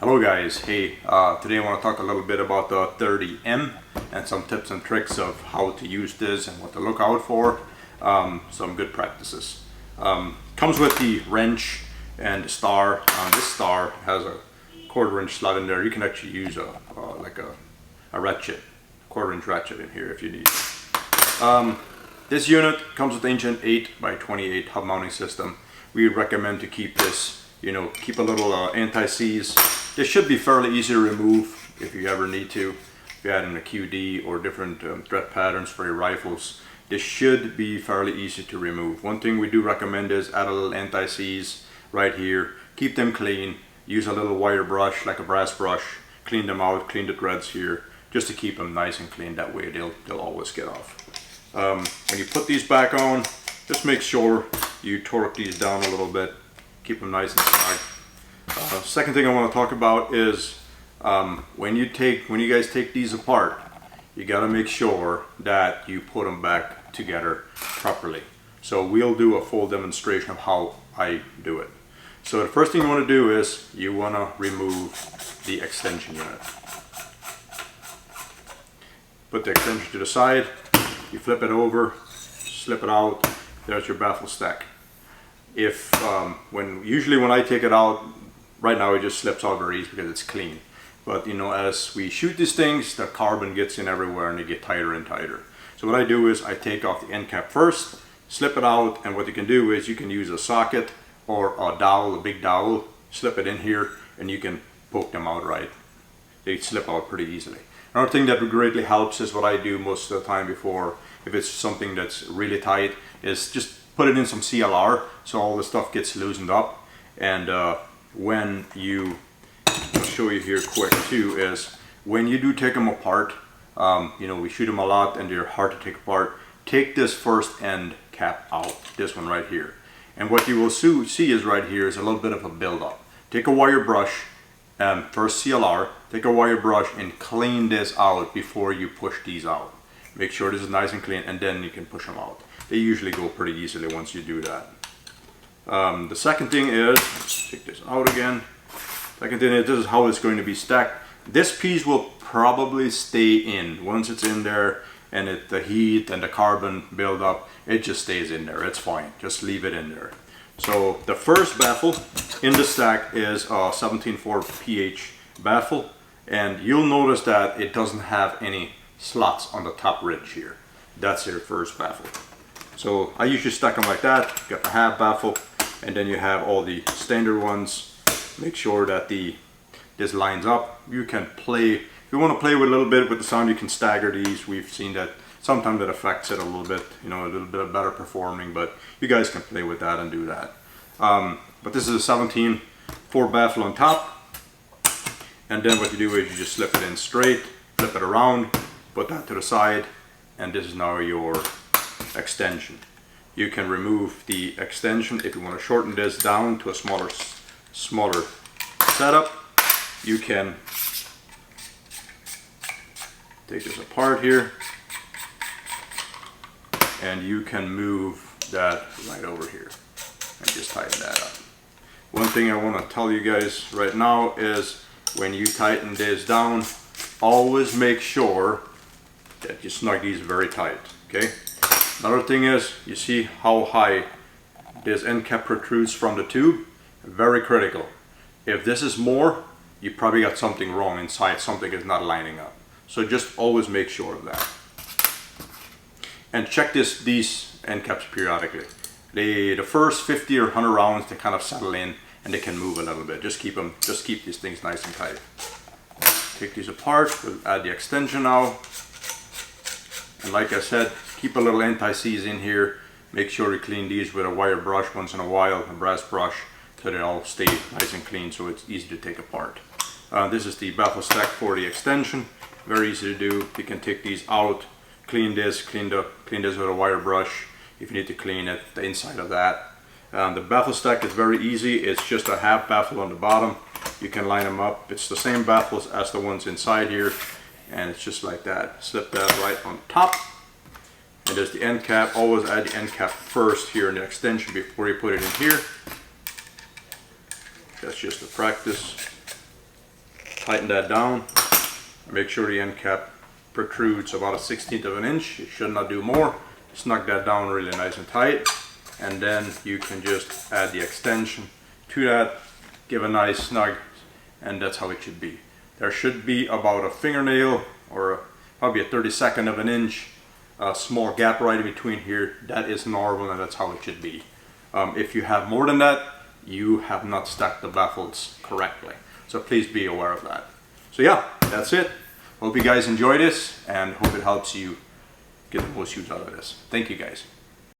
Hello guys, hey, today I want to talk a little bit about the 30M and some tips and tricks of how to use this and what to look out for, some good practices. Comes with the wrench and the star. This star has a 1/4 inch slot in there. You can actually use a ratchet, 1/4 inch ratchet in here if you need it. This unit comes with the ancient 8x28 hub mounting system. We recommend to keep this, keep a little anti-seize. This should be fairly easy to remove if you ever need to. If you add in a QD or different thread patterns for your rifles, this should be fairly easy to remove. One thing we do recommend is add a little anti-seize right here. Keep them clean. Use a little wire brush, like a brass brush. Clean them out, clean the threads here, just to keep them nice and clean. That way they'll always get off. When you put these back on, just make sure you torque these down a little bit. Keep them nice and snug. Second thing I want to talk about is when you guys take these apart, you got to make sure that you put them back together properly. So we'll do a full demonstration of how I do it. So the first thing you want to do is you want to remove the extension unit. Put the extension to the side, you flip it over, slip it out, there's your baffle stack. Usually when I take it out, right now it just slips out very easy because it's clean. But as we shoot these things, the carbon gets in everywhere and they get tighter and tighter. So what I do is I take off the end cap first, slip it out, and what you can do is you can use a socket or a dowel, a big dowel, slip it in here, and you can poke them out right. They slip out pretty easily. Another thing that greatly helps is what I do most of the time before, if it's something that's really tight, is just put it in some CLR so all the stuff gets loosened up. And when you, I'll show you here quick too, is when you do take them apart, we shoot them a lot and they're hard to take apart. Take this first end cap out, this one right here. And what you will see is right here is a little bit of a buildup. Take a wire brush, first CLR, take a wire brush and clean this out before you push these out. Make sure this is nice and clean, and then you can push them out. They usually go pretty easily once you do that. The second thing is, take this out again. Second thing is, this is how it's going to be stacked. This piece will probably stay in. Once it's in there and the heat and the carbon build up, it just stays in there. It's fine. Just leave it in there. So the first baffle in the stack is a 17.4 pH baffle, and you'll notice that it doesn't have any slots on the top ridge here. That's your first baffle. So I usually stack them like that. You got the half baffle, and then you have all the standard ones. Make sure that this lines up. You can play, if you want to play with a little bit with the sound, you can stagger these. We've seen that sometimes it affects it a little bit, a little bit of better performing, but you guys can play with that and do that. But this is a 17.4 baffle on top. And then what you do is you just slip it in straight, flip it around, put that to the side, and this is now your extension. You can remove the extension if you want to shorten this down to a smaller setup. You can take this apart here, and you can move that right over here and just tighten that up. One thing I want to tell you guys right now is when you tighten this down, always make sure that you snug these very tight, okay? Another thing is, you see how high this end cap protrudes from the tube? Very critical. If this is more, you probably got something wrong inside, something is not lining up. So just always make sure of that. And check these end caps periodically. The first 50 or 100 rounds, they kind of settle in and they can move a little bit. Just keep these things nice and tight. Take these apart, we'll add the extension now. And like I said, keep a little anti-seize in here. Make sure you clean these with a wire brush once in a while, a brass brush, so they all stay nice and clean so it's easy to take apart. This is the baffle stack for the extension. Very easy to do. You can take these out, clean this with a wire brush if you need to clean it, the inside of that. The baffle stack is very easy. It's just a half baffle on the bottom. You can line them up. It's the same baffles as the ones inside here, and it's just like that. Slip that right on top. And there's the end cap. Always add the end cap first here in the extension before you put it in here. That's just a practice. tighten that down. Make sure the end cap protrudes about 1/16 of an inch. You should not do more. Snug that down really nice and tight. And then you can just add the extension to that, give a nice snug, and that's how it should be. There should be about a fingernail or probably a 32nd of an inch, a small gap right in between here. That is normal and that's how it should be. If you have more than that, you have not stacked the baffles correctly. So please be aware of that. So yeah, that's it. Hope you guys enjoy this and hope it helps you get the most use out of this. Thank you guys.